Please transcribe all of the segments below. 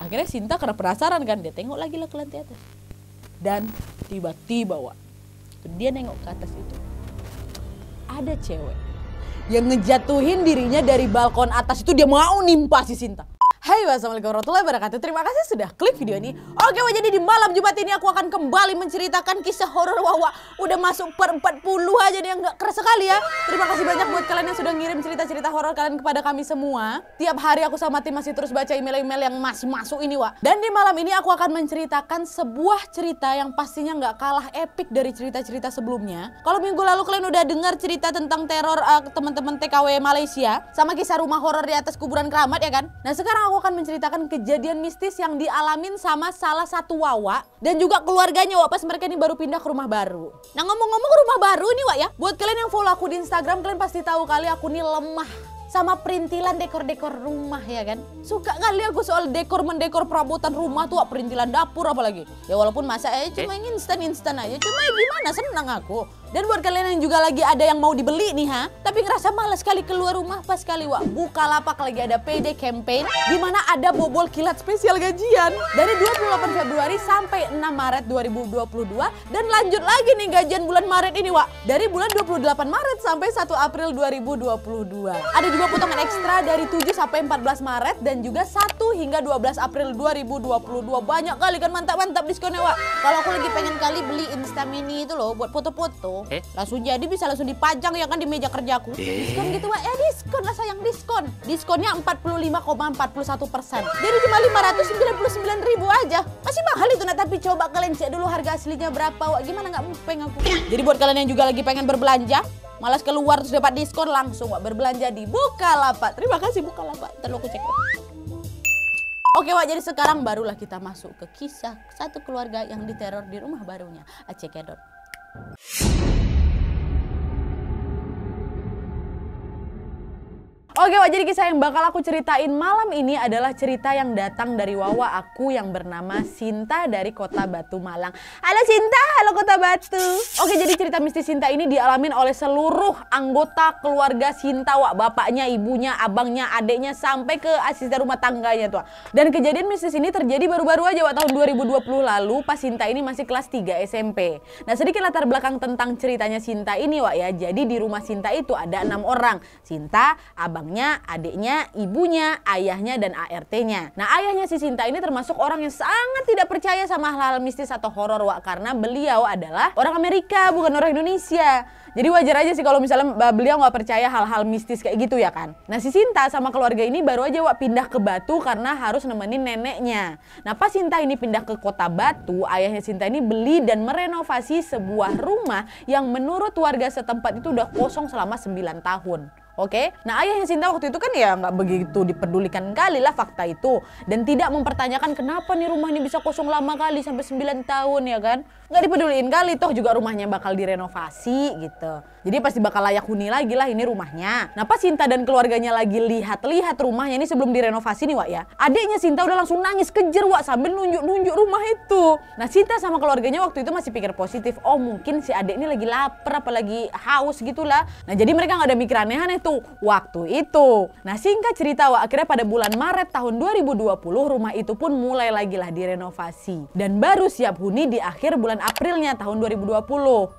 Akhirnya Sinta karena penasaran kan, dia tengok lagi lah ke lantai atas. Dan tiba-tiba Wak, dia nengok ke atas itu, ada cewek yang ngejatuhin dirinya dari balkon atas itu, dia mau nimpa si Sinta. Hai, wassalamualaikum warahmatullahi wabarakatuh. Terima kasih sudah klik video ini. Oke, jadi di malam Jumat ini aku akan kembali menceritakan kisah horor Wawa. Udah masuk per 40 aja nih, nggak kerasa kali ya. Terima kasih banyak buat kalian yang sudah ngirim cerita-cerita horor kalian kepada kami semua. Tiap hari aku sama tim masih terus baca email-email yang masih masuk ini, Wak. Dan di malam ini aku akan menceritakan sebuah cerita yang pastinya nggak kalah epik dari cerita-cerita sebelumnya. Kalau minggu lalu kalian udah dengar cerita tentang teror teman-teman TKW Malaysia sama kisah rumah horor di atas kuburan keramat ya kan. Nah, sekarang aku akan menceritakan kejadian mistis yang dialamin sama salah satu Wawa dan juga keluarganya Wak pas mereka ini baru pindah ke rumah baru. Nah, ngomong-ngomong rumah baru nih Wak ya, buat kalian yang follow aku di Instagram, kalian pasti tahu kali aku nih lemah sama perintilan dekor-dekor rumah ya kan. Suka kali aku soal mendekor perabotan rumah tuh, perintilan dapur apalagi. Ya walaupun masa cuma instan aja, cuma gimana, senang aku. Dan buat kalian yang juga lagi ada yang mau dibeli nih tapi ngerasa malas sekali keluar rumah, pas kali Wak, Bukalapak lagi ada PD campaign di mana ada bobol kilat spesial gajian dari 28 Februari sampai 6 Maret 2022 dan lanjut lagi nih gajian bulan Maret ini Wak, dari bulan 28 Maret sampai 1 April 2022. Ada juga potongan ekstra dari 7 sampai 14 Maret dan juga 1 hingga 12 April 2022. Banyak kali kan, mantap-mantap diskonnya Wak. Kalau aku lagi pengen kali beli Instamini itu loh buat foto-foto, langsung jadi bisa langsung dipajang ya kan di meja kerjaku. Diskon gitu Wak, diskon lah sayang, diskon. Diskonnya 45,41%. Jadi cuma 599.000 aja. Masih mahal itu, nah tapi coba kalian cek dulu harga aslinya berapa Wak. Gimana nggak mupeng aku. Jadi buat kalian yang juga lagi pengen berbelanja, malas keluar terus dapat diskon, langsung Wak berbelanja di Bukalapak. Terima kasih Bukalapak, terlalu aku cek. Oke Wak, jadi sekarang barulah kita masuk ke kisah satu keluarga yang diteror di rumah barunya. Acekedot. Oke Wak, jadi kisah yang bakal aku ceritain malam ini adalah cerita yang datang dari Wawa aku yang bernama Sinta dari Kota Batu, Malang. Halo Sinta, halo Kota Batu. Oke, jadi cerita mistis Sinta ini dialamin oleh seluruh anggota keluarga Sinta Wak. Bapaknya, ibunya, abangnya, adeknya, sampai ke asisten rumah tangganya tuh. Dan kejadian mistis ini terjadi baru-baru aja Wak, tahun 2020 lalu pas Sinta ini masih kelas 3 SMP. Nah, sedikit latar belakang tentang ceritanya Sinta ini Wak ya. Jadi di rumah Sinta itu ada 6 orang. Sinta, abang, adiknya, ibunya, ayahnya, dan ART-nya. Nah, ayahnya si Sinta ini termasuk orang yang sangat tidak percaya sama hal-hal mistis atau horor Wak, karena beliau adalah orang Amerika, bukan orang Indonesia. Jadi wajar aja sih kalau misalnya beliau nggak percaya hal-hal mistis kayak gitu ya kan. Nah, si Sinta sama keluarga ini baru aja Wak pindah ke Batu karena harus nemenin neneknya. Nah, pas Sinta ini pindah ke Kota Batu, ayahnya Sinta ini beli dan merenovasi sebuah rumah yang menurut warga setempat itu udah kosong selama 9 tahun. Oke, nah ayahnya Sinta waktu itu kan ya nggak begitu dipedulikan kali lah fakta itu. Dan tidak mempertanyakan kenapa nih rumah ini bisa kosong lama kali sampai 9 tahun ya kan. Nggak dipeduliin kali, toh juga rumahnya bakal direnovasi gitu. Jadi pasti bakal layak huni lagi lah ini rumahnya. Nah, pas Sinta dan keluarganya lagi lihat-lihat rumahnya ini sebelum direnovasi nih Wak ya, adiknya Sinta udah langsung nangis kejer Wak sambil nunjuk-nunjuk rumah itu. Nah, Sinta sama keluarganya waktu itu masih pikir positif. Oh, mungkin si adik ini lagi lapar apalagi haus gitulah. Nah, jadi mereka nggak ada mikir aneh-aneh tuh waktu itu. Nah, singkat cerita Wak, akhirnya pada bulan Maret tahun 2020 rumah itu pun mulai lagi lah direnovasi. Dan baru siap huni di akhir bulan Aprilnya tahun 2020.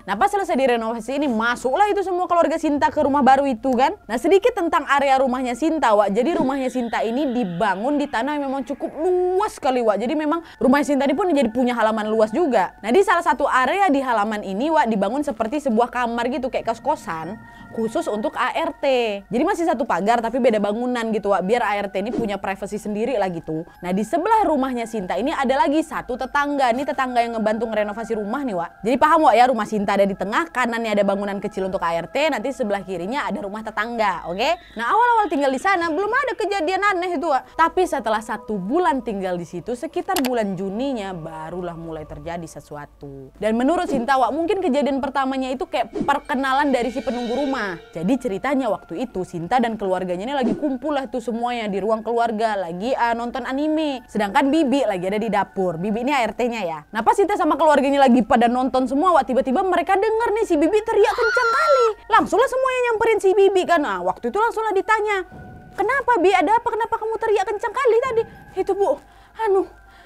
Nah, pas selesai direnovasi ini masuklah itu semua keluarga Sinta ke rumah baru itu kan. Nah, sedikit tentang area rumahnya Sinta Wak. Jadi rumahnya Sinta ini dibangun di tanah yang memang cukup luas sekali Wak. Jadi memang rumah Sinta ini pun jadi punya halaman luas juga. Nah, di salah satu area di halaman ini Wak dibangun seperti sebuah kamar gitu kayak kos-kosan khusus untuk ART. Jadi masih satu pagar tapi beda bangunan gitu Wak, biar ART ini punya privasi sendiri lah gitu. Nah, di sebelah rumahnya Sinta ini ada lagi satu tetangga. Ini tetangga yang ngebantu ngerenovasi rumah nih Wak. Jadi paham Wak ya, rumah Sinta ada di tengah, kanannya ada bangunan kecil untuk ART, nanti sebelah kirinya ada rumah tetangga, oke? Nah, awal-awal tinggal di sana belum ada kejadian aneh itu Wak. Tapi setelah 1 bulan tinggal di situ, sekitar bulan Juninya barulah mulai terjadi sesuatu. Dan menurut Sinta Wak, mungkin kejadian pertamanya itu kayak perkenalan dari si penunggu rumah. Jadi ceritanya waktu itu Sinta dan keluarganya ini lagi kumpul lah tuh semuanya di ruang keluarga, lagi nonton anime. Sedangkan Bibi lagi ada di dapur. Bibi ini ART-nya ya. Nah, pas Sinta sama keluarganya lagi pada nonton semua Wak, tiba-tiba mereka denger nih si Bibi teriak kencang kali. Langsunglah semuanya nyamperin si Bibi kan. Nah, waktu itu langsunglah ditanya, "Kenapa Bi? Ada apa? Kenapa kamu teriak kencang kali tadi?" "Itu Bu,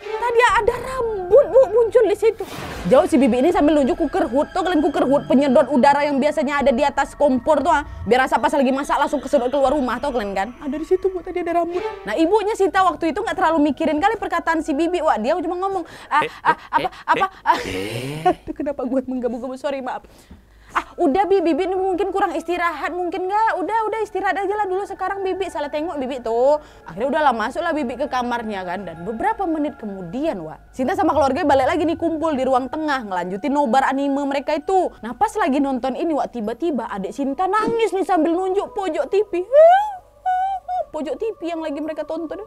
Tadi ada rambut Bu muncul di situ. Jauh si Bibi ini sambil nunjuk cooker hood. Tuh kalian cooker hood penyedot udara yang biasanya ada di atas kompor tuh biar rasa pas lagi masak langsung kesedot keluar rumah tuh kalian kan. Ada di situ Bu, tadi ada rambut. Nah ibunya Sinta waktu itu nggak terlalu mikirin kali perkataan si Bibi. Wah dia cuma ngomong Tuh kenapa gue menggabu-gabu, sorry maaf. Udah Bibi ini mungkin kurang istirahat, mungkin nggak? Udah istirahat aja lah dulu sekarang Bibi. Salah tengok Bibi tuh. Akhirnya udahlah masuklah Bibi ke kamarnya kan. Dan beberapa menit kemudian Sinta sama keluarga balik lagi nih kumpul di ruang tengah ngelanjutin nobar anime mereka itu. Nah pas lagi nonton ini tiba-tiba adik Sinta nangis nih sambil nunjuk pojok TV. Pojok TV yang lagi mereka tonton.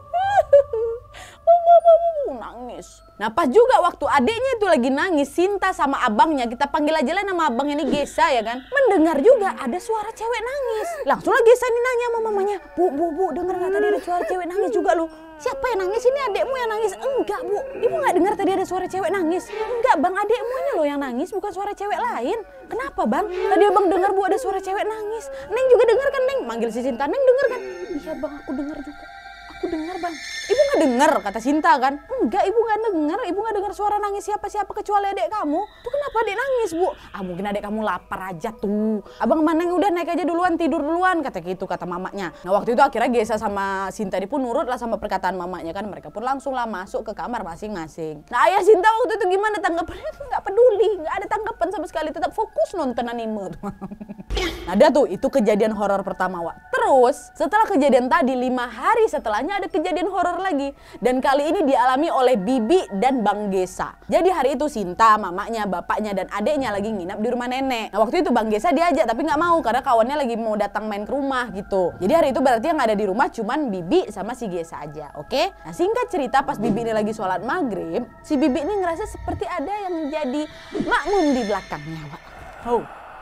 Nangis. Nah pas juga waktu adiknya itu lagi nangis, Sinta sama abangnya, kita panggil aja lah nama abang ini Gesa ya kan, mendengar juga ada suara cewek nangis. Langsung lah Gesa ini nanya sama mamanya, Bu, dengar nggak tadi ada suara cewek nangis juga loh? Siapa yang nangis? Ini adekmu yang nangis? Enggak Bu, ibu nggak dengar tadi ada suara cewek nangis? Enggak bang, adekmu ini loh yang nangis, bukan suara cewek lain. Kenapa bang? Tadi abang dengar Bu ada suara cewek nangis. Neng juga dengar kan Neng? Manggil si Sinta, Neng dengar kan? Iya bang, aku dengar juga. Aku dengar bang. Ibu nggak dengar kata Sinta kan? Enggak, ibu nggak dengar. Ibu nggak dengar suara nangis siapa-siapa kecuali adik kamu. Tuh kenapa adik nangis Bu? Mungkin adik kamu lapar aja tuh. Abang mana yang udah naik aja duluan, tidur duluan kata gitu kata mamanya. Nah waktu itu akhirnya Gesa sama Sinta pun nurut lah sama perkataan mamanya kan. Mereka pun langsung lah masuk ke kamar masing-masing. Nah ayah Sinta waktu itu gimana tanggapannya? Nggak peduli, nggak ada tanggapan sama sekali. Tetap fokus nonton anime tuh. Nah ada tuh itu kejadian horor pertama Terus setelah kejadian tadi 5 hari setelahnya ada kejadian horor lagi. Dan kali ini dialami oleh Bibi dan Bang Gesa. Jadi hari itu Sinta, mamanya, bapaknya dan adeknya lagi nginap di rumah nenek. Nah waktu itu Bang Gesa diajak tapi nggak mau karena kawannya lagi mau datang main ke rumah gitu. Jadi hari itu berarti yang ada di rumah cuman Bibi sama si Gesa aja, oke? Nah singkat cerita pas Bibi ini lagi sholat maghrib, si Bibi ini ngerasa seperti ada yang jadi makmum di belakangnya,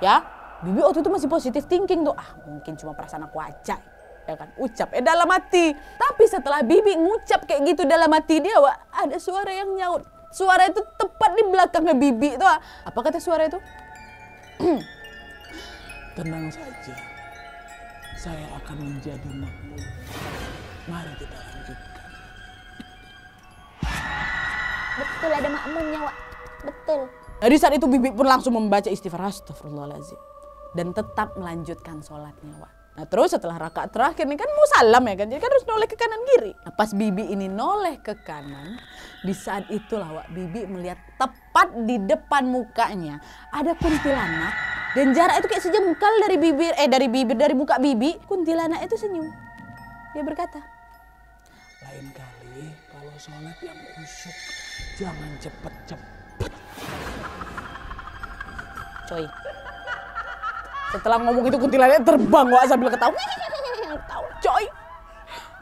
ya. Bibi waktu itu masih positive thinking tuh, mungkin cuma perasaan aku aja, ya kan, ucap dalam hati. Tapi setelah Bibi ngucap kayak gitu dalam hati dia, ada suara yang nyaut. Suara itu tepat di belakangnya Bibi tuh. Apa kata suara itu? Tenang saja, saya akan menjadi makmum. Mari kita lanjutkan. Betul ada makmumnya betul. Dari saat itu Bibi pun langsung membaca istighfar, astagfirullahaladzim. Dan tetap melanjutkan sholatnya Nah terus setelah rakaat terakhir nih kan mau salam ya kan, jadi kan harus noleh ke kanan kiri. Nah pas Bibi ini noleh ke kanan, di saat itulah Bibi melihat tepat di depan mukanya ada kuntilanak. Dan jarak itu kayak sejengkal dari muka Bibi, kuntilanak itu senyum. Dia berkata, lain kali kalau sholat yang khusyuk, jangan cepet-cepet. Coy. Setelah ngomong itu kuntilanaknya terbang sambil ketawa. Coy.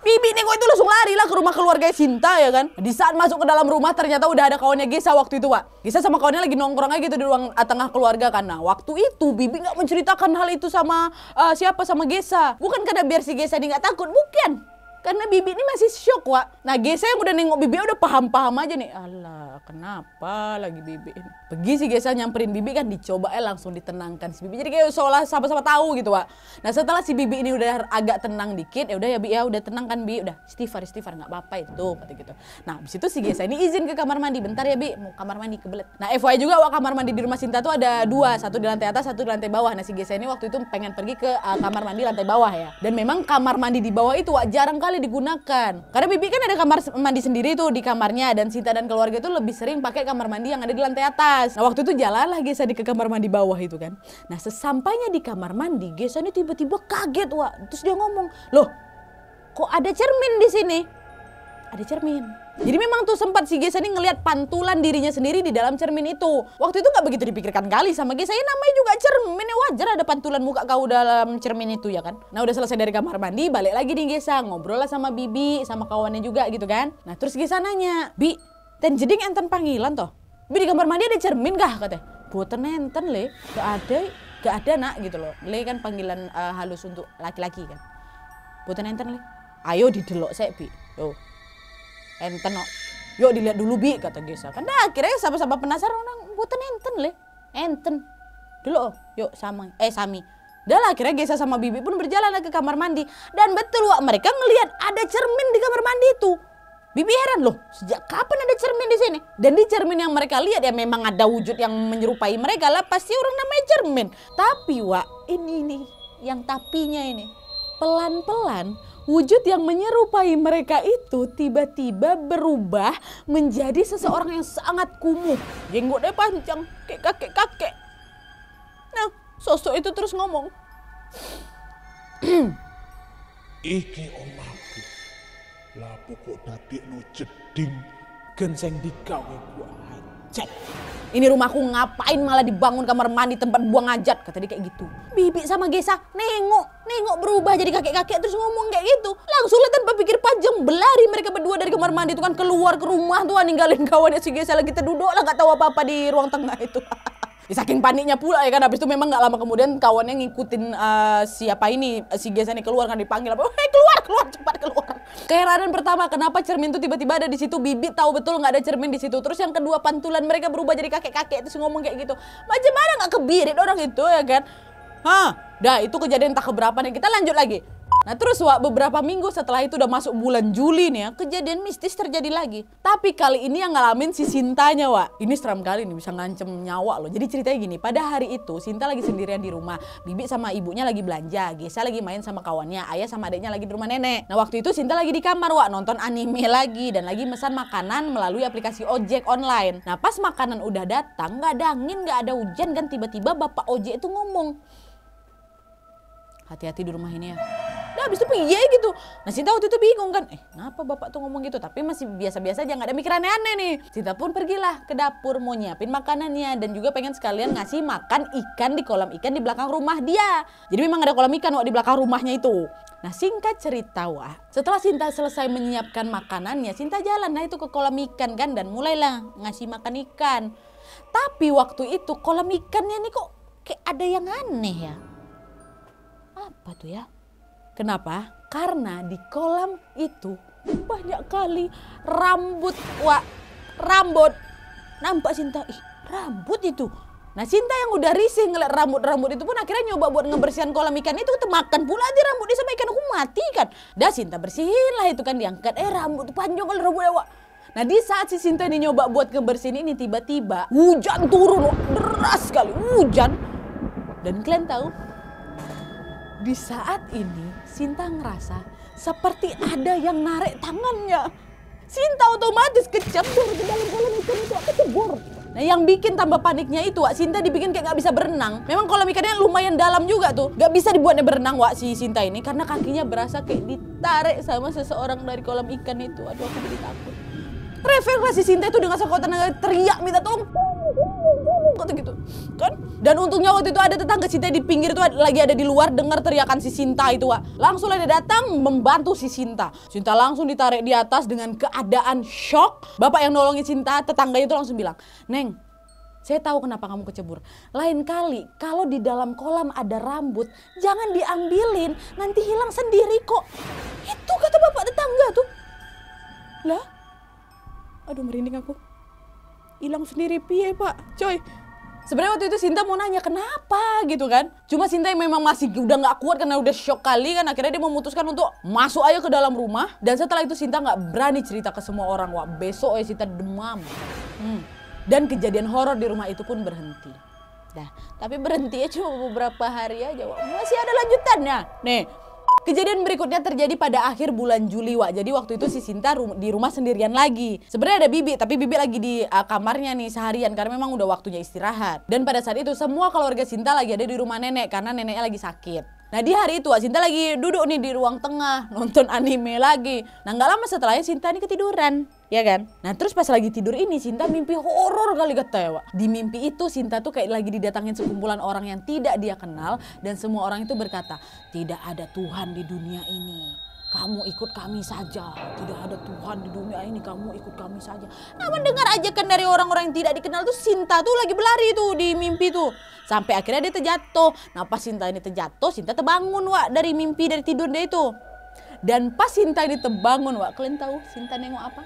Bibi nih kok itu langsung lari lah ke rumah keluarga Sinta ya kan. Di saat masuk ke dalam rumah ternyata udah ada kawannya Gesa waktu itu Gesa sama kawannya lagi nongkrong aja gitu di ruang tengah keluarga kan. Nah waktu itu Bibi nggak menceritakan hal itu sama sama Gesa. Bukan karena biar si Gesa ini nggak takut, bukan. Karena Bibi ini masih syok Nah Gesa yang udah nengok Bibi udah paham-paham aja nih. Alah kenapa lagi Bibi ini. Pergi si Gesa nyamperin Bibi kan, dicoba langsung ditenangkan si Bibi. Jadi kayak seolah sama-sama tahu gitu Nah setelah si Bibi ini udah agak tenang dikit, ya udah ya Bi ya, udah tenang kan Bi, udah istighfar nggak apa-apa itu kata gitu. Nah abis itu si Gesa ini izin ke kamar mandi, bentar ya Bi mau kamar mandi kebelet. Nah FYI juga kamar mandi di rumah Sinta tuh ada 2, satu di lantai atas, satu di lantai bawah. Nah si Gesa ini waktu itu pengen pergi ke kamar mandi lantai bawah ya. Dan memang kamar mandi di bawah itu jarang kali digunakan. Karena Bibi kan ada kamar mandi sendiri tuh di kamarnya, dan Sinta dan keluarga itu lebih sering pakai kamar mandi yang ada di lantai atas. Nah waktu itu jalanlah Gesa ke kamar mandi bawah itu kan. Nah sesampainya di kamar mandi, Gesa ini tiba-tiba kaget Terus dia ngomong, loh kok ada cermin di sini? Ada cermin. Jadi memang tuh sempat si Gesa ini ngelihat pantulan dirinya sendiri di dalam cermin itu. Waktu itu nggak begitu dipikirkan kali sama Gesa, ya namanya juga cermin, ya wajar ada pantulan muka kau dalam cermin itu ya kan. Nah udah selesai dari kamar mandi, balik lagi nih Gesa, ngobrol lah sama Bibi, sama kawannya juga gitu kan. Nah terus Gesa nanya, Bi, ten jeding enten panggilan toh? Bi di kamar mandi ada cermin kah katanya? Boten enten le, gak ada nak gitu loh. Le kan panggilan halus untuk laki-laki kan. Boten enten le, ayo didelok sek Bi, yo. Enten no. Yuk dilihat dulu Bi kata Gesa. Kan dah akhirnya sama-sama penasaran orang boten enten le. Enten. Dulu yuk sami. Dah lah akhirnya Gesa sama Bibi pun berjalan ke kamar mandi. Dan betul mereka ngelihat ada cermin di kamar mandi itu. Bibi heran loh, sejak kapan ada cermin di sini? Dan di cermin yang mereka lihat ya memang ada wujud yang menyerupai mereka lah, pasti orang namanya cermin. Tapi Wak, ini yang tapinya ini. Pelan-pelan wujud yang menyerupai mereka itu tiba-tiba berubah menjadi seseorang yang sangat kumuh. Jenggotnya panjang, kayak kakek-kakek. Nah, sosok itu terus ngomong. Iki omahku. Lah pokok dadik no jeding genseng digawe gua hajat. Ini rumahku ngapain malah dibangun kamar mandi tempat buang hajat, kata dia kayak gitu. Bibi sama Gesa nengok berubah jadi kakek-kakek terus ngomong kayak gitu. Langsung lah tanpa pikir panjang berlari mereka berdua dari kamar mandi itu kan keluar ke rumah tuh ninggalin kawannya si Gesa lagi terduduk lah gak tahu apa-apa di ruang tengah itu. Saking paniknya pula ya kan, habis itu memang gak lama kemudian kawannya ngikutin siapa ini, si Gesa ini keluar kan dipanggil apa, hei keluar cepat keluar. Keheranan pertama kenapa cermin itu tiba-tiba ada di situ, Bibi tahu betul nggak ada cermin di situ. Terus yang kedua pantulan mereka berubah jadi kakek-kakek terus ngomong kayak gitu. Macam mana nggak kebirit orang itu ya kan? Dah itu kejadian tak keberapa nih, kita lanjut lagi. Nah terus Wak, beberapa minggu setelah itu udah masuk bulan Juli nih ya, kejadian mistis terjadi lagi. Tapi kali ini yang ngalamin si Sintanya Wak. Ini seram kali nih, bisa ngancem nyawa loh. Jadi ceritanya gini, pada hari itu Sinta lagi sendirian di rumah. Bibi sama ibunya lagi belanja, Gesa lagi main sama kawannya, ayah sama adiknya lagi di rumah nenek. Nah waktu itu Sinta lagi di kamar Wak, nonton anime lagi dan lagi mesan makanan melalui aplikasi ojek online. Nah pas makanan udah datang, gak ada angin, gak ada hujan kan, tiba-tiba bapak ojek itu ngomong, hati-hati di rumah ini ya. Nah habis itu pergi gitu. Nah Sinta waktu itu bingung kan, kenapa bapak tuh ngomong gitu? Tapi masih biasa-biasa aja, gak ada mikir aneh-aneh nih. Sinta pun pergilah ke dapur mau nyiapin makanannya. Dan juga pengen sekalian ngasih makan ikan di kolam ikan di belakang rumah dia. Jadi memang ada kolam ikan Wak di belakang rumahnya itu. Nah singkat cerita Wak, setelah Sinta selesai menyiapkan makanannya, Sinta jalan lah itu ke kolam ikan kan, dan mulailah ngasih makan ikan. Tapi waktu itu kolam ikannya nih kok kayak ada yang aneh ya. Apa tuh ya? Kenapa? Karena di kolam itu banyak kali rambut Wak. Rambut. Nampak Sinta, rambut itu. Nah Sinta yang udah risih ngeliat rambut-rambut itu pun akhirnya nyoba buat ngebersihan kolam ikan itu, temakan pula di rambutnya sama ikan, aku mati kan. Dah Sinta bersihin lah itu kan, diangkat, rambut panjang kali rambutnya Wak. Nah di saat si Sinta ini nyoba buat ngebersihin ini, tiba-tiba hujan turun Wak. Deras sekali hujan. Dan kalian tahu, di saat ini Sinta ngerasa seperti ada yang narik tangannya. Sinta otomatis kecebur ke dalam kolam ikan itu, kecebur. Nah yang bikin tambah paniknya itu Wak, Sinta dibikin kayak gak bisa berenang. Memang kolam ikannya lumayan dalam juga tuh, gak bisa dibuatnya berenang Wak si Sinta ini, karena kakinya berasa kayak ditarik sama seseorang dari kolam ikan itu. Aduh aku jadi takut. Refleksi si Sinta itu dengan sekuat tenaga teriak minta tolong. Kata gitu kan. Dan untungnya waktu itu ada tetangga Sinta di pinggir itu lagi ada di luar dengar teriakan si Sinta itu Wak. Langsung dia datang membantu si Sinta. Sinta langsung ditarik di atas dengan keadaan shock. Bapak yang nolongin Sinta, tetangganya itu langsung bilang, "Neng, saya tahu kenapa kamu kecebur. Lain kali kalau di dalam kolam ada rambut, jangan diambilin, nanti hilang sendiri kok." Itu kata bapak tetangga tuh. Lah, aduh merinding aku. Hilang sendiri piye Pak? Coy. Sebenarnya waktu itu Sinta mau nanya kenapa gitu kan. Cuma Sinta yang memang masih udah gak kuat karena udah shock kali kan. Akhirnya dia memutuskan untuk masuk aja ke dalam rumah. Dan setelah itu Sinta gak berani cerita ke semua orang Wak. Besok ya Sinta demam. Dan kejadian horor di rumah itu pun berhenti. Nah, tapi berhenti ya cuma beberapa hari aja Wak. Masih ada lanjutannya. Nih. Kejadian berikutnya terjadi pada akhir bulan Juli Wak. Jadi waktu itu si Sinta di rumah sendirian lagi. Sebenarnya ada Bibi, tapi Bibi lagi di kamarnya nih seharian karena memang udah waktunya istirahat. Dan pada saat itu semua keluarga Sinta lagi ada di rumah nenek karena neneknya lagi sakit. Nah di hari itu Wak, Sinta lagi duduk nih di ruang tengah nonton anime lagi. Nah gak lama setelahnya Sinta ini ketiduran, ya kan? Nah terus pas lagi tidur ini Sinta mimpi horor kali kata ya Wak. Di mimpi itu Sinta tuh kayak lagi didatangin sekumpulan orang yang tidak dia kenal. Dan semua orang itu berkata, "Tidak ada Tuhan di dunia ini. Kamu ikut kami saja. Tidak ada Tuhan di dunia ini, kamu ikut kami saja." Nah mendengar ajakan dari orang-orang yang tidak dikenal tuh Sinta tuh lagi berlari tuh di mimpi tuh. Sampai akhirnya dia terjatuh. Nah pas Sinta ini terjatuh, Sinta terbangun Wak dari mimpi, dari tidur dia itu. Dan pas Sinta ini terbangun Wak, kalian tahu Sinta nengok apa?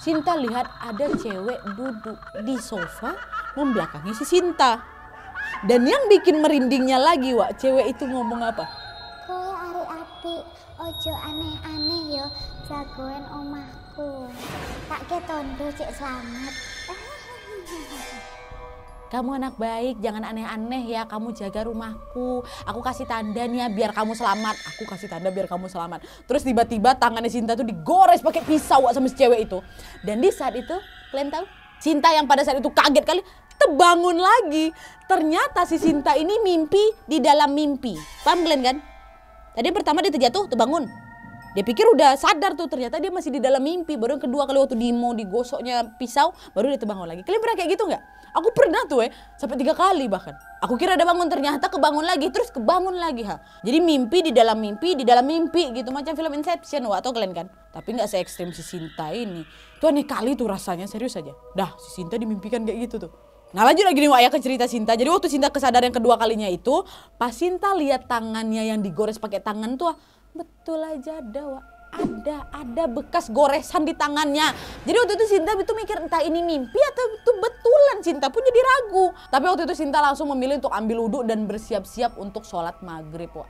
Sinta lihat ada cewek duduk di sofa membelakangi si Sinta. Dan yang bikin merindingnya lagi Wak, cewek itu ngomong apa? Kowe ari api, ojo aneh-aneh yo. jagoan omahku. Tak ketondo cek selamat. Kamu anak baik, jangan aneh-aneh ya, kamu jaga rumahku. Aku kasih tanda nih ya biar kamu selamat. Aku kasih tanda biar kamu selamat. Terus tiba-tiba tangannya Sinta tuh digores pakai pisau sama si cewek itu. Dan di saat itu, kalian tahu? Sinta yang pada saat itu kaget kali, terbangun lagi. Ternyata si Sinta ini mimpi di dalam mimpi. Paham kalian kan? Tadi pertama dia terjatuh, terbangun. Dia pikir udah sadar tuh, ternyata dia masih di dalam mimpi. Baru yang kedua kali waktu mau digosoknya pisau, baru dia terbangun lagi. Kalian pernah kayak gitu nggak? Aku pernah tuh sampai 3 kali bahkan. Aku kira ada bangun, ternyata kebangun lagi, terus kebangun lagi ha. Jadi mimpi di dalam mimpi gitu, macam film Inception, atau kalian kan? Tapi nggak se ekstrim si Sinta ini. Itu aneh kali tuh rasanya, serius aja. Dah, si Sinta dimimpikan kayak gitu tuh. Nah lanjut lagi nih Wak ya ke cerita Sinta. Jadi waktu Sinta kesadaran yang kedua kalinya itu, pas Sinta lihat tangannya yang digores pakai tangan tuh, betul aja ada Wak. Ada bekas goresan di tangannya. Jadi waktu itu Sinta itu mikir entah ini mimpi atau itu betulan. Sinta pun jadi ragu. Tapi waktu itu Sinta langsung memilih untuk ambil wudhu dan bersiap-siap untuk sholat maghrib Wak.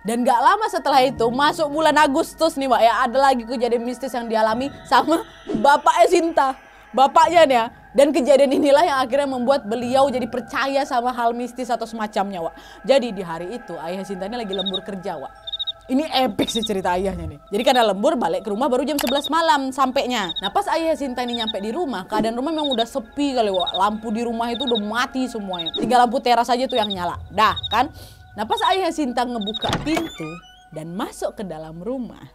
Dan gak lama setelah itu masuk bulan Agustus nih Wak ya, ada lagi kejadian mistis yang dialami sama bapaknya Sinta. Bapaknya nih ya. Dan kejadian inilah yang akhirnya membuat beliau jadi percaya sama hal mistis atau semacamnya Wak. Jadi di hari itu ayah Sinta ini lagi lembur kerja Wak. Ini epic sih cerita ayahnya nih. Jadi karena lembur balik ke rumah baru jam 11 malam sampainya. Nah pas ayah Sinta ini nyampe di rumah, keadaan rumah memang udah sepi kali Wak. Lampu di rumah itu udah mati semuanya. Tinggal lampu teras aja tuh yang nyala. Dah kan. Nah pas ayah Sinta ngebuka pintu dan masuk ke dalam rumah,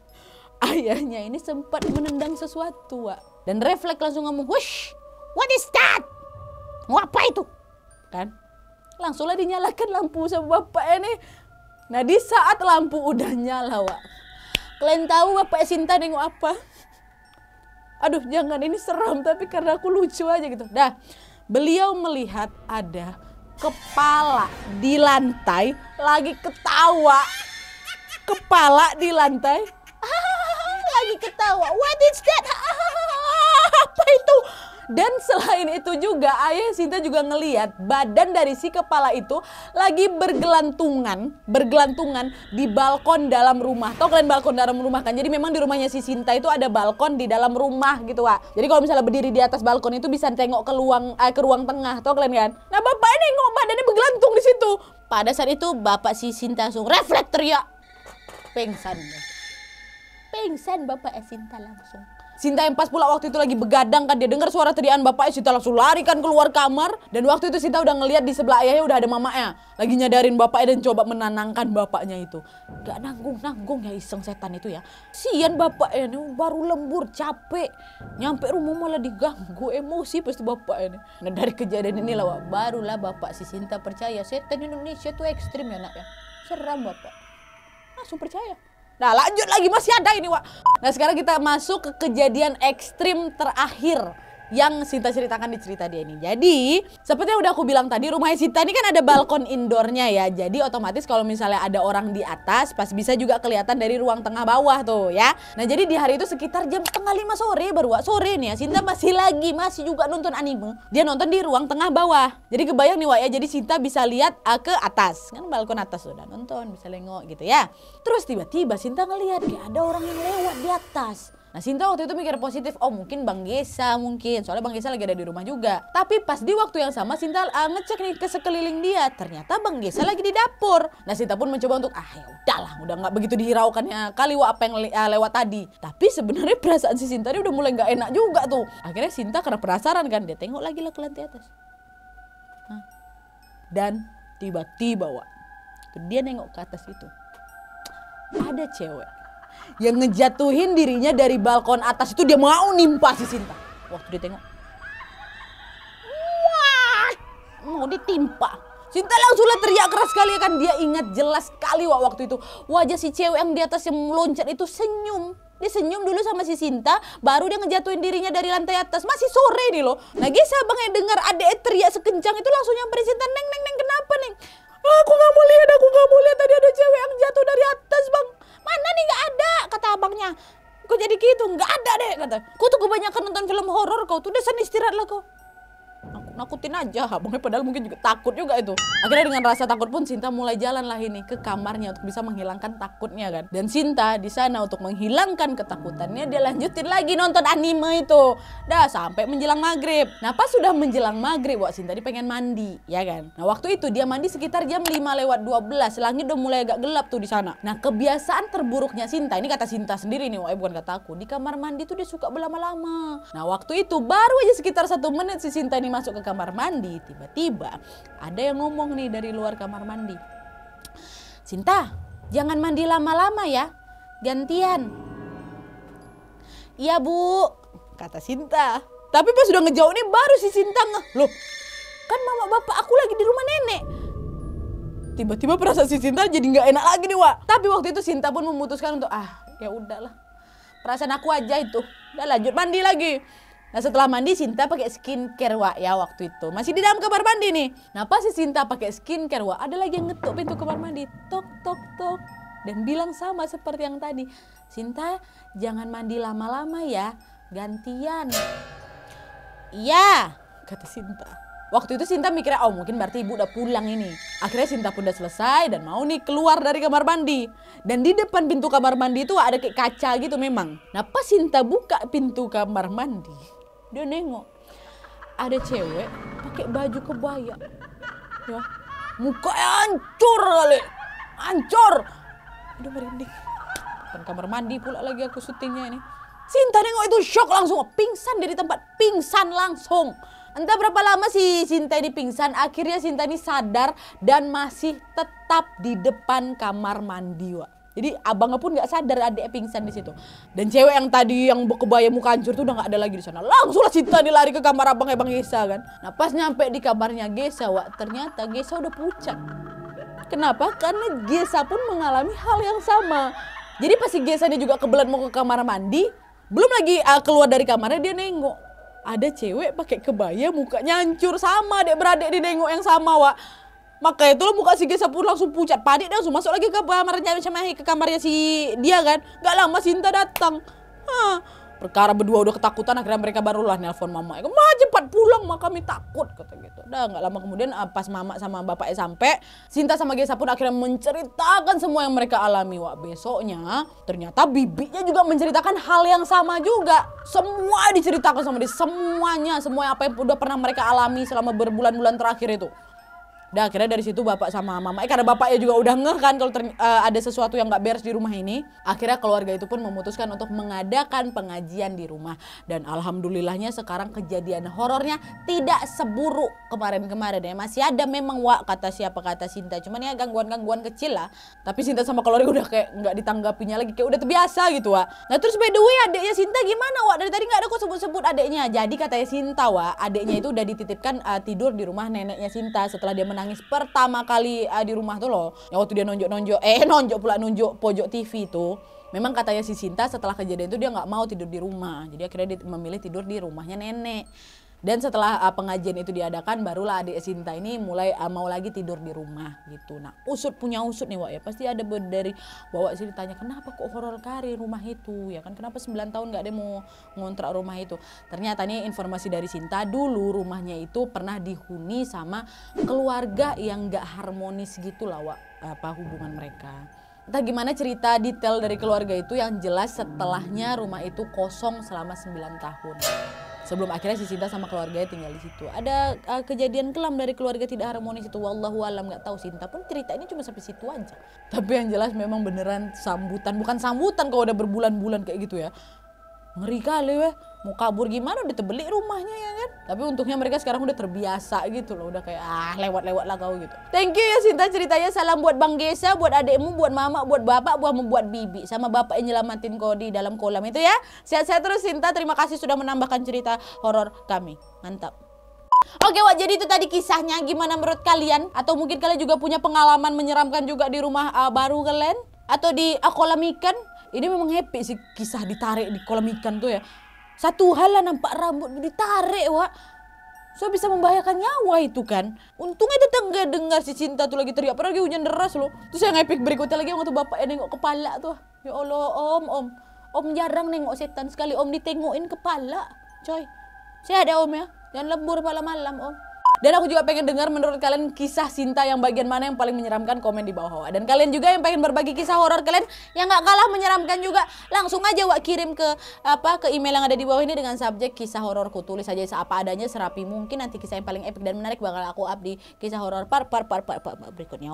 ayahnya ini sempat menendang sesuatu Wak. Dan refleks langsung ngomong, "Wush, what is that?" Mau apa itu? Kan? Langsunglah dinyalakan lampu sama bapaknya nih. Nah di saat lampu udah nyala Wak, kalian tahu bapak Sinta nengok apa? Aduh jangan, ini seram tapi karena aku lucu aja gitu. Dah, beliau melihat ada kepala di lantai lagi ketawa. Kepala di lantai lagi ketawa. What is that? Apa itu? Dan selain itu juga ayah Sinta juga ngelihat badan dari si kepala itu lagi bergelantungan di balkon dalam rumah. Tahu kalian balkon dalam rumah kan? Jadi memang di rumahnya si Sinta itu ada balkon di dalam rumah gitu Wak. Jadi kalau misalnya berdiri di atas balkon itu bisa tengok ke ruang tengah. Tahu kalian kan? Nah bapaknya nengok badannya bergelantung di situ. Pada saat itu bapak si Sinta langsung refleks teriak. Pengsan bapak Sinta langsung. Sinta yang pas pula waktu itu lagi begadang kan, dia dengar suara teriakan bapaknya, Sinta langsung lari kan keluar kamar. Dan waktu itu Sinta udah ngelihat di sebelah ayahnya udah ada mamanya lagi nyadarin bapaknya dan coba menenangkan bapaknya itu. Gak nanggung ya iseng setan itu ya. Sian bapaknya nih baru lembur capek, nyampe rumah malah diganggu, emosi pasti bapaknya nih. Nah dari kejadian ini lah Wak, barulah bapak si Sinta percaya setan Indonesia tuh ekstrim ya nak ya. Seram bapak, langsung percaya. Nah lanjut lagi, masih ada ini Wak. Nah sekarang kita masuk ke kejadian ekstrim terakhir yang Sinta ceritakan di cerita dia ini. Jadi seperti yang udah aku bilang tadi, rumahnya Sinta ini kan ada balkon indoornya ya. Jadi otomatis kalau misalnya ada orang di atas pas bisa juga kelihatan dari ruang tengah bawah tuh ya. Nah jadi di hari itu sekitar jam 4:30 sore baru Wak, sore nih ya, Sinta masih juga nonton anime. Dia nonton di ruang tengah bawah. Jadi kebayang nih Wak ya, jadi Sinta bisa lihat ke atas. Kan balkon atas udah nonton, bisa nengok gitu ya. Terus tiba-tiba Sinta ngelihat kayak ada orang yang lewat di atas. Nah Sinta waktu itu mikir positif, oh mungkin Bang Gesa mungkin, soalnya Bang Gesa lagi ada di rumah juga. Tapi pas di waktu yang sama Sinta ngecek nih ke sekeliling dia, ternyata Bang Gesa lagi di dapur. Nah Sinta pun mencoba untuk ya udahlah, udah nggak begitu dihiraukannya kali Wak apa yang lewat tadi. Tapi sebenarnya perasaan si Sinta ini udah mulai nggak enak juga tuh. Akhirnya Sinta karena penasaran kan, dia tengok lagi lah ke lantai atas. Dan tiba-tiba Wak, dia nengok ke atas itu, ada cewek yang ngejatuhin dirinya dari balkon atas itu, dia mau nimpa si Sinta. Waktu dia tengok, wah, mau ditimpa. Sinta langsung teriak keras sekali kan, dia ingat jelas sekali waktu itu wajah si cewek yang di atas yang meloncat itu senyum. Dia senyum dulu sama si Sinta, baru dia ngejatuhin dirinya dari lantai atas. Masih sore nih loh. Nah Gesa Bang yang dengar adek teriak sekencang itu langsung nyamperin Sinta. Neng kenapa Neng? Aku gak mau lihat, tadi ada cewek yang jatuh dari atas Bang. Mana nih, gak ada, kata abangnya. Kok jadi gitu? Gak ada deh, kata. Kau tuh kebanyakan nonton film horor, kau tuh udah sana istirahat lah kau. Aku nakutin aja. Abangnya padahal mungkin juga takut juga itu. Akhirnya dengan rasa takut pun Sinta mulai jalan lah ini ke kamarnya untuk bisa menghilangkan takutnya kan. Dan Sinta di sana untuk menghilangkan ketakutannya dia lanjutin lagi nonton anime itu. Dah sampai menjelang maghrib. Nah pas sudah menjelang maghrib Wak Sinta dia pengen mandi ya kan. Nah waktu itu dia mandi sekitar jam 5:12. Langit udah mulai agak gelap tuh di sana. Nah kebiasaan terburuknya Sinta, ini kata Sinta sendiri nih Wak, bukan kata aku. Di kamar mandi tuh dia suka berlama-lama. Nah waktu itu baru aja sekitar 1 menit si Sinta ini masuk ke kamar mandi. Tiba-tiba ada yang ngomong nih dari luar kamar mandi. Sinta, jangan mandi lama-lama ya. Gantian. Iya bu, kata Sinta. Tapi pas sudah ngejauh nih baru si Sinta loh, kan mama bapak aku lagi di rumah nenek. Tiba-tiba perasaan si Sinta jadi nggak enak lagi nih Wak. Tapi waktu itu Sinta pun memutuskan untuk ya udahlah. Perasaan aku aja itu. Udah lanjut mandi lagi. Nah setelah mandi Sinta pakai skincare Wak ya waktu itu. Masih di dalam kamar mandi nih. Nah pas si Sinta pakai skincare Wak, ada lagi yang ngetuk pintu kamar mandi. Tok tok tok. Dan bilang sama seperti yang tadi. Sinta jangan mandi lama-lama ya. Gantian. Iya, kata Sinta. Waktu itu Sinta mikirnya, oh mungkin berarti ibu udah pulang ini. Akhirnya Sinta pun udah selesai dan mau nih keluar dari kamar mandi. Dan di depan pintu kamar mandi itu ada kayak kaca gitu memang. Nah pas Sinta buka pintu kamar mandi, dia nengok. Ada cewek pakai baju kebaya. Ya, mukanya hancur kali. Hancur. Udah merinding. Depan kamar mandi pula lagi aku syutingnya ini. Sinta nengok itu shock langsung. Pingsan dari tempat. Pingsan langsung. Entah berapa lama si Sinta ini pingsan, akhirnya Sinta ini sadar dan masih tetap di depan kamar mandi Wak. Jadi abangnya pun nggak sadar adiknya pingsan di situ. Dan cewek yang tadi yang kebaya muka hancur tuh udah nggak ada lagi di sana. Langsung lah Sinta ini lari ke kamar abangnya Bang Gesa kan. Nah pas nyampe di kamarnya Gesa Wak, ternyata Gesa udah pucat. Kenapa? Karena Gesa pun mengalami hal yang sama. Jadi pas si Gesa ini juga kebelet mau ke kamar mandi, belum lagi keluar dari kamarnya dia nengok. Ada cewek pakai kebaya mukanya hancur sama adik beradik di nengok yang sama Wak. Maka itu muka si Gesa pun langsung pucat. Padik dia langsung masuk lagi ke kamarnya si dia kan. Gak lama Sinta datang. Perkara berdua udah ketakutan akhirnya mereka barulah nelpon mama. Ma cepat pulang mak kami takut kata gitu. Udah gak lama kemudian pas mama sama bapaknya sampai, Sinta sama Gesa pun akhirnya menceritakan semua yang mereka alami Wak. Besoknya ternyata bibinya juga menceritakan hal yang sama juga. Semua diceritakan sama dia, semuanya, semua apa yang udah pernah mereka alami selama berbulan-bulan terakhir itu. Dan akhirnya dari situ bapak sama mama, karena bapaknya juga udah ngeh kan kalau ada sesuatu yang gak beres di rumah ini. Akhirnya keluarga itu pun memutuskan untuk mengadakan pengajian di rumah. Dan alhamdulillahnya sekarang kejadian horornya tidak seburuk kemarin-kemarin ya. Masih ada memang Wak, kata Sinta. Cuman ya gangguan-gangguan kecil lah. Tapi Sinta sama keluarga udah kayak gak ditanggapinya lagi, kayak udah terbiasa gitu Wak. Nah terus by the way adiknya Sinta gimana Wak? Dari tadi gak ada kok sebut-sebut adiknya. Jadi katanya Sinta Wak, adiknya itu udah dititipkan tidur di rumah neneknya Sinta setelah dia nangis pertama kali di rumah tuh loh. Yang waktu dia nunjuk pojok TV tuh. Memang katanya si Sinta setelah kejadian itu dia nggak mau tidur di rumah. Jadi akhirnya dia memilih tidur di rumahnya nenek. Dan setelah pengajian itu diadakan barulah adik Sinta ini mulai mau lagi tidur di rumah gitu. Nah punya usut nih Wak ya. Pasti ada dari Wak sini tanya kenapa kok horor kari rumah itu ya kan. Kenapa 9 tahun gak ada mau ngontrak rumah itu. Ternyata nih informasi dari Sinta dulu rumahnya itu pernah dihuni sama keluarga yang gak harmonis gitu lah Wak. Hubungan mereka. Entah gimana cerita detail dari keluarga itu yang jelas setelahnya rumah itu kosong selama 9 tahun. Sebelum akhirnya si Sinta sama keluarganya tinggal di situ. Ada kejadian kelam dari keluarga tidak harmonis itu. Wallahu alam, nggak tahu. Sinta pun cerita ini cuma sampai situ aja. Tapi yang jelas memang beneran sambutan. Bukan sambutan kalau udah berbulan-bulan kayak gitu ya. Ngeri kali weh. Mau kabur gimana udah terbeli rumahnya ya kan. Tapi untungnya mereka sekarang udah terbiasa gitu loh. Udah kayak lewat-lewat lah kau gitu. Thank you ya Sinta ceritanya. Salam buat Bang Gesa, buat adekmu, buat mama, buat bapak, buat bibi. Sama bapak yang nyelamatin kau di dalam kolam itu ya. Sehat-sehat terus Sinta. Terima kasih sudah menambahkan cerita horor kami. Mantap. Oke Wak, jadi itu tadi kisahnya. Gimana menurut kalian? Atau mungkin kalian juga punya pengalaman menyeramkan juga di rumah baru kalian? Atau di kolam ikan? Ini memang happy sih kisah ditarik di kolam ikan tuh ya. Satu hal lah nampak rambut ditarik Wak. So bisa membahayakan nyawa itu kan. Untungnya tetangga dengar si Sinta tuh lagi teriak. Padahal lagi hujan deras loh. Terus yang epic berikutnya lagi waktu bapak yang nengok kepala tuh. Ya Allah om jarang nengok setan. Sekali om ditengokin kepala coy. Saya ada om ya. Jangan lembur malam-malam om. Dan aku juga pengen dengar menurut kalian kisah Sinta yang bagian mana yang paling menyeramkan, komen di bawah. Dan kalian juga yang pengen berbagi kisah horor kalian yang gak kalah menyeramkan juga, langsung aja Wak kirim ke email yang ada di bawah ini dengan subjek kisah hororku. Tulis aja apa adanya, serapi mungkin. Nanti kisah yang paling epic dan menarik bakal aku up di kisah horor part berikutnya.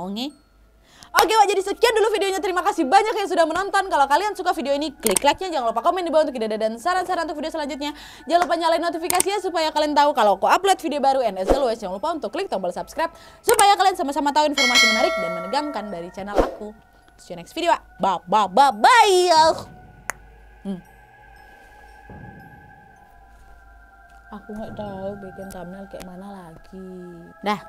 Oke Wak, jadi sekian dulu videonya. Terima kasih banyak yang sudah menonton. Kalau kalian suka video ini, klik like-nya. Jangan lupa komen di bawah untuk ide dan saran-saran untuk video selanjutnya. Jangan lupa nyalain notifikasinya supaya kalian tahu kalau aku upload video baru. And as always, jangan lupa untuk klik tombol subscribe supaya kalian sama-sama tahu informasi menarik dan menegangkan dari channel aku. See you next video, Wak. Bye. Aku nggak tahu bikin thumbnail kayak mana lagi. Dah.